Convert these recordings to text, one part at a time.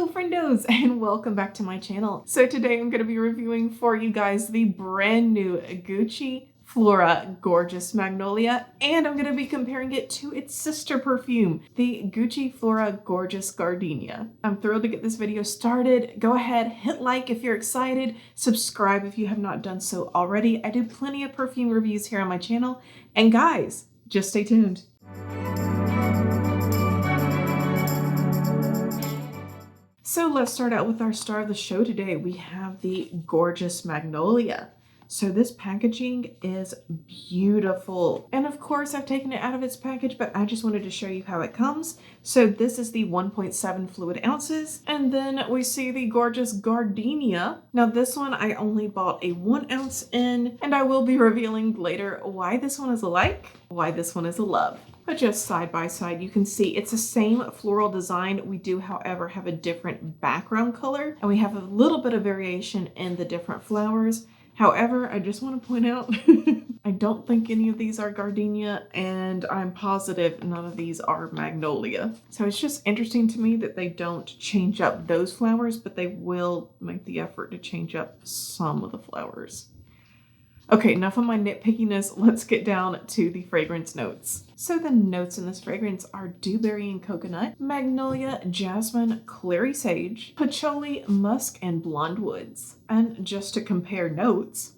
Hello Friendos and welcome back to my channel. So today I'm going to be reviewing for you guys the brand new Gucci Flora Gorgeous Magnolia, and I'm going to be comparing it to its sister perfume, the Gucci Flora Gorgeous Gardenia. I'm thrilled to get this video started. Go ahead, hit like if you're excited, subscribe if you have not done so already. I do plenty of perfume reviews here on my channel, and guys, just stay tuned. So let's start out with our star of the show today. We have the Gorgeous Magnolia. So this packaging is beautiful. And of course I've taken it out of its package, but I just wanted to show you how it comes. So this is the 1.7 fluid ounces. And then we see the Gorgeous Gardenia. Now this one I only bought a 1 ounce in, and I will be revealing later why this one is a like, why this one is a love. But just side by side, you can see it's the same floral design. We do, however, have a different background color, and we have a little bit of variation in the different flowers. However, I just want to point out, I don't think any of these are gardenia, and I'm positive none of these are magnolia. So it's just interesting to me that they don't change up those flowers, but they will make the effort to change up some of the flowers. Okay, enough of my nitpickiness. Let's get down to the fragrance notes. So the notes in this fragrance are dewberry and coconut, magnolia, jasmine, clary sage, patchouli, musk, and blonde woods. And just to compare notes,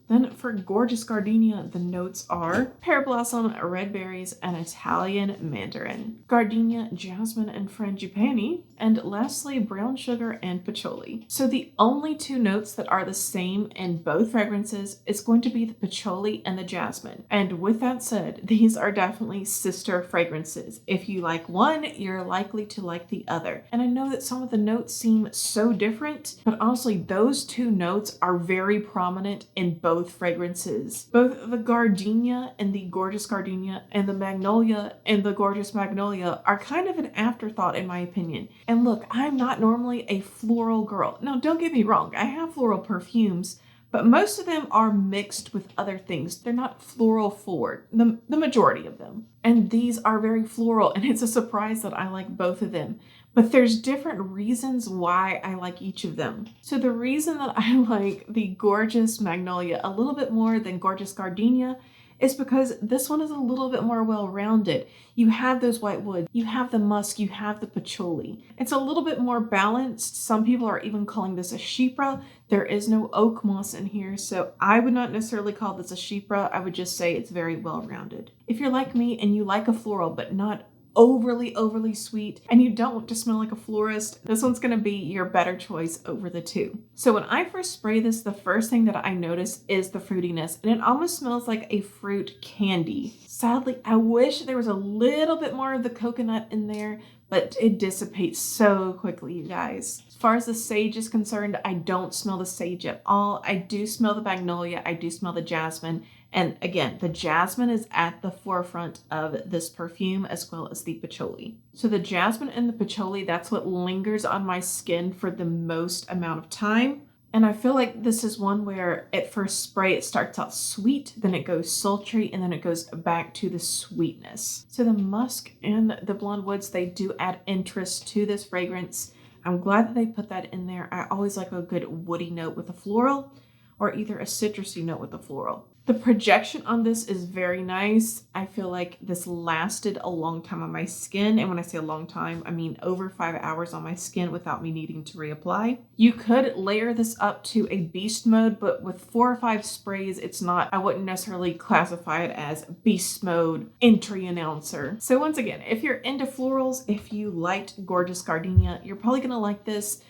then for Gorgeous Gardenia, the notes are pear blossom, red berries, and Italian mandarin, gardenia, jasmine, and frangipani, and lastly brown sugar and patchouli. So the only two notes that are the same in both fragrances is going to be the patchouli and the jasmine. And with that said, these are definitely sister fragrances. If you like one, you're likely to like the other. And I know that some of the notes seem so different, but honestly, those two notes are very prominent in both fragrances. Both the Gardenia and the Gorgeous Gardenia and the Magnolia and the Gorgeous Magnolia are kind of an afterthought in my opinion. And look, I'm not normally a floral girl. Now, don't get me wrong, I have floral perfumes, but most of them are mixed with other things. They're not floral forward, the majority of them. And these are very floral, and it's a surprise that I like both of them. But there's different reasons why I like each of them. So the reason that I like the Gorgeous Magnolia a little bit more than Gorgeous Gardenia is because this one is a little bit more well-rounded. You have those white woods, you have the musk, you have the patchouli. It's a little bit more balanced. Some people are even calling this a chypre. There is no oak moss in here, so I would not necessarily call this a chypre. I would just say it's very well-rounded. If you're like me and you like a floral but not overly sweet, and you don't want to smell like a florist, this one's gonna be your better choice over the two. So when I first spray this, the first thing that I notice is the fruitiness, and it almost smells like a fruit candy. Sadly, I wish there was a little bit more of the coconut in there, but it dissipates so quickly, you guys. As far as the sage is concerned, I don't smell the sage at all. I do smell the magnolia, I do smell the jasmine, and again, the jasmine is at the forefront of this perfume as well as the patchouli. So the jasmine and the patchouli, that's what lingers on my skin for the most amount of time. And I feel like this is one where at first spray it starts out sweet, then it goes sultry, and then it goes back to the sweetness. So the musk and the blonde woods, they do add interest to this fragrance. I'm glad that they put that in there. I always like a good woody note with a floral, or either a citrusy note with a floral. The projection on this is very nice. I feel like this lasted a long time on my skin. And when I say a long time, I mean over 5 hours on my skin without me needing to reapply. You could layer this up to a beast mode, but with 4 or 5 sprays, it's not, I wouldn't necessarily classify it as beast mode entry announcer. So once again, if you're into florals, if you liked Gorgeous Gardenia, you're probably gonna like this.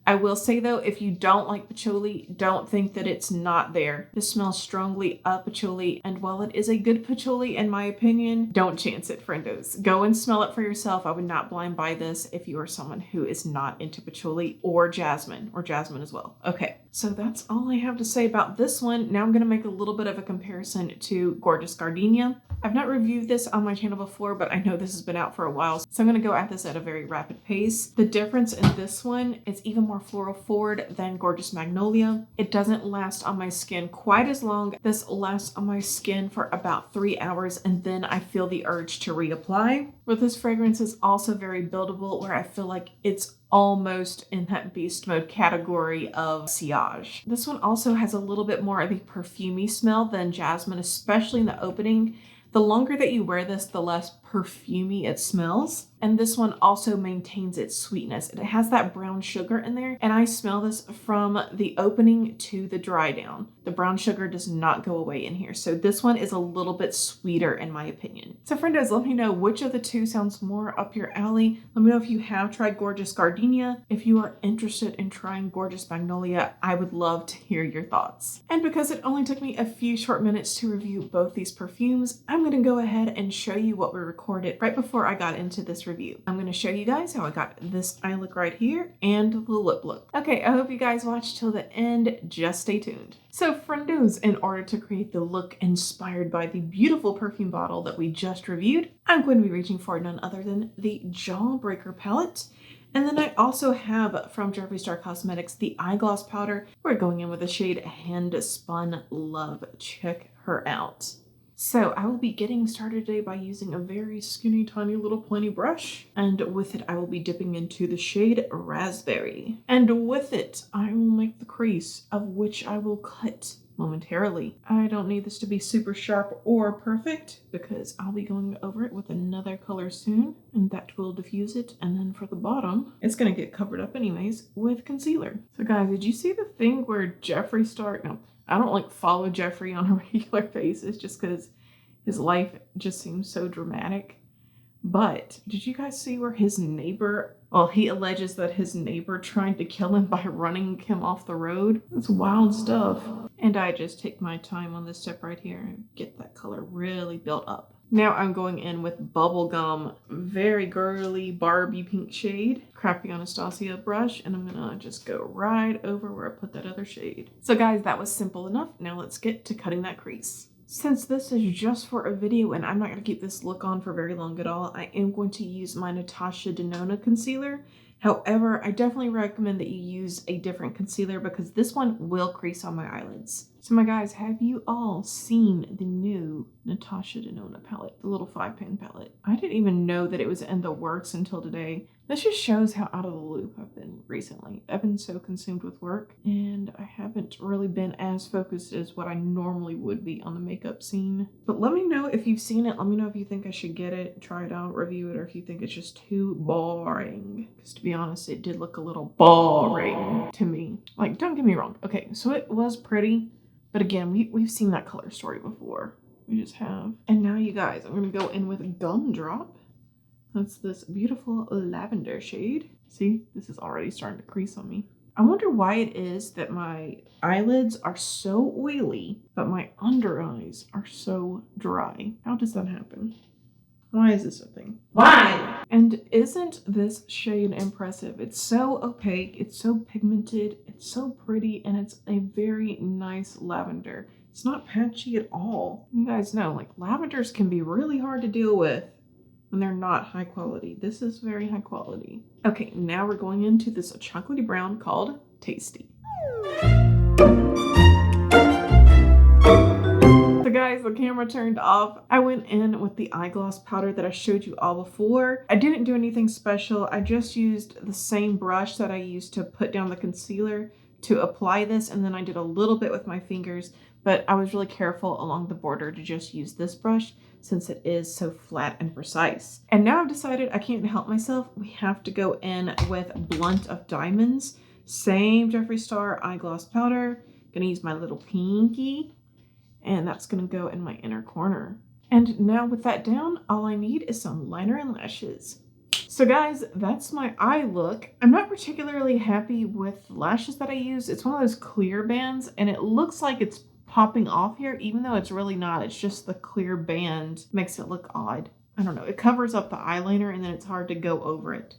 I will say though, if you don't like patchouli, don't think that it's not there. This smells strongly of patchouli, and while it is a good patchouli in my opinion, don't chance it, friendos. Go and smell it for yourself. I would not blind buy this if you are someone who is not into patchouli or jasmine as well. Okay, so that's all I have to say about this one. Now I'm gonna make a little bit of a comparison to Gorgeous Gardenia. I've not reviewed this on my channel before, but I know this has been out for a while, so I'm gonna go at this at a very rapid pace. The difference in this one is even more more floral forward than Gorgeous Magnolia. It doesn't last on my skin quite as long. This lasts on my skin for about 3 hours and then I feel the urge to reapply. But this fragrance is also very buildable, where I feel like it's almost in that beast mode category of sillage. This one also has a little bit more of a perfumey smell than Jasmine, especially in the opening. The longer that you wear this, the less perfumey it smells. And this one also maintains its sweetness. It has that brown sugar in there, and I smell this from the opening to the dry down. The brown sugar does not go away in here. So this one is a little bit sweeter in my opinion. So friendos, let me know which of the two sounds more up your alley. Let me know if you have tried Gorgeous Gardenia. If you are interested in trying Gorgeous Magnolia, I would love to hear your thoughts. And because it only took me a few short minutes to review both these perfumes, I'm going to go ahead and show you what we recorded right before I got into this review. I'm going to show you guys how I got this eye look right here and the lip look. Okay, I hope you guys watched till the end. Just stay tuned. So friendos, in order to create the look inspired by the beautiful perfume bottle that we just reviewed, I'm going to be reaching for none other than the Jawbreaker palette. And then I also have from Jeffree Star Cosmetics the eye gloss powder. We're going in with the shade Hand Spun Love. Check her out. So I will be getting started today by using a very skinny, tiny little pointy brush. And with it, I will be dipping into the shade Raspberry. And with it, I will make the crease, of which I will cut momentarily. I don't need this to be super sharp or perfect because I'll be going over it with another color soon, and that will diffuse it. And then for the bottom, it's going to get covered up anyways with concealer. So guys, did you see the thing where Jeffree Star, no, I don't like follow Jeffree on a regular basis just because his life just seems so dramatic. But did you guys see where his neighbor, well, he alleges that his neighbor tried to kill him by running him off the road? That's wild stuff. And I just take my time on this step right here and get that color really built up. Now I'm going in with Bubblegum, very girly Barbie pink shade. Crappy Anastasia brush, and I'm gonna just go right over where I put that other shade. So guys, that was simple enough. Now let's get to cutting that crease. Since this is just for a video and I'm not going to keep this look on for very long at all, I am going to use my Natasha Denona concealer. However, I definitely recommend that you use a different concealer because this one will crease on my eyelids. So my guys, have you all seen the new Natasha Denona palette, the little 5-pan palette? I didn't even know that it was in the works until today. This just shows how out of the loop I've been recently. I've been so consumed with work and I haven't really been as focused as what I normally would be on the makeup scene. But let me know if you've seen it. Let me know if you think I should get it, try it out, review it, or if you think it's just too boring. Because to be honest, it did look a little boring to me. Like, don't get me wrong. Okay, so it was pretty, but again, we've seen that color story before. We just have. And now you guys, I'm gonna go in with Gumdrop. That's this beautiful lavender shade. See, this is already starting to crease on me. I wonder why it is that my eyelids are so oily, but my under eyes are so dry. How does that happen? Why is this a thing? Why? And isn't this shade impressive? It's so opaque, it's so pigmented, it's so pretty, and it's a very nice lavender. It's not patchy at all. You guys know, like, lavenders can be really hard to deal with when they're not high quality. This is very high quality. Okay, now we're going into this chocolatey brown called Tasty. So guys, the camera turned off. I went in with the eye gloss powder that I showed you all before. I didn't do anything special. I just used the same brush that I used to put down the concealer to apply this, and then I did a little bit with my fingers, but I was really careful along the border to just use this brush since it is so flat and precise. And now I've decided I can't help myself. We have to go in with Blunt of Diamonds. Same Jeffree Star eye gloss powder. Gonna use my little pinky, and that's gonna go in my inner corner. And now with that down, all I need is some liner and lashes. So guys, that's my eye look. I'm not particularly happy with the lashes that I use. It's one of those clear bands, and it looks like it's popping off here, even though it's really not. It's just the clear band makes it look odd. I don't know. It covers up the eyeliner, and then it's hard to go over it.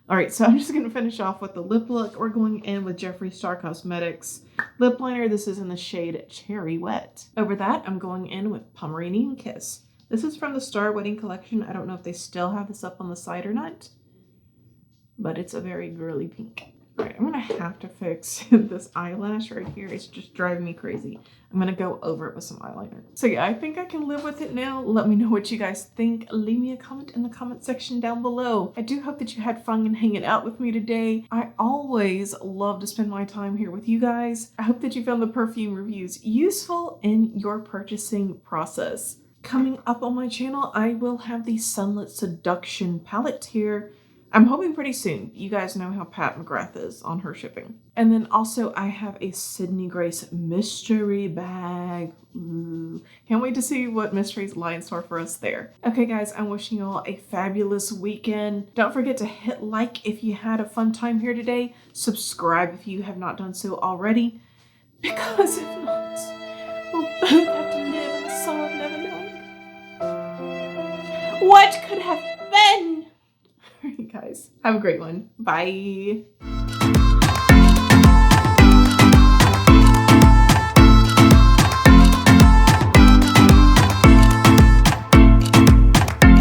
All right, so I'm just going to finish off with the lip look. We're going in with Jeffree Star Cosmetics lip liner. This is in the shade Cherry Wet. Over that, I'm going in with Pomeranian Kiss. This is from the Star Wedding collection. I don't know if they still have this up on the site or not, but it's a very girly pink. Alright, I'm gonna have to fix this eyelash right here. It's just driving me crazy. I'm gonna go over it with some eyeliner. So yeah, I think I can live with it now. Let me know what you guys think. Leave me a comment in the comment section down below. I do hope that you had fun hanging out with me today. I always love to spend my time here with you guys. I hope that you found the perfume reviews useful in your purchasing process. Coming up on my channel, I will have the Sunlit Seduction palette here. I'm hoping pretty soon. You guys know how Pat McGrath is on her shipping. And then also I have a Sydney Grace mystery bag. Ooh. Can't wait to see what mysteries lie in store for us there. Okay guys, I'm wishing you all a fabulous weekend. Don't forget to hit like if you had a fun time here today. Subscribe if you have not done so already. Because if not, we'll both have to live in the sorrow of never knowing what could have been. All right, guys, have a great one. Bye.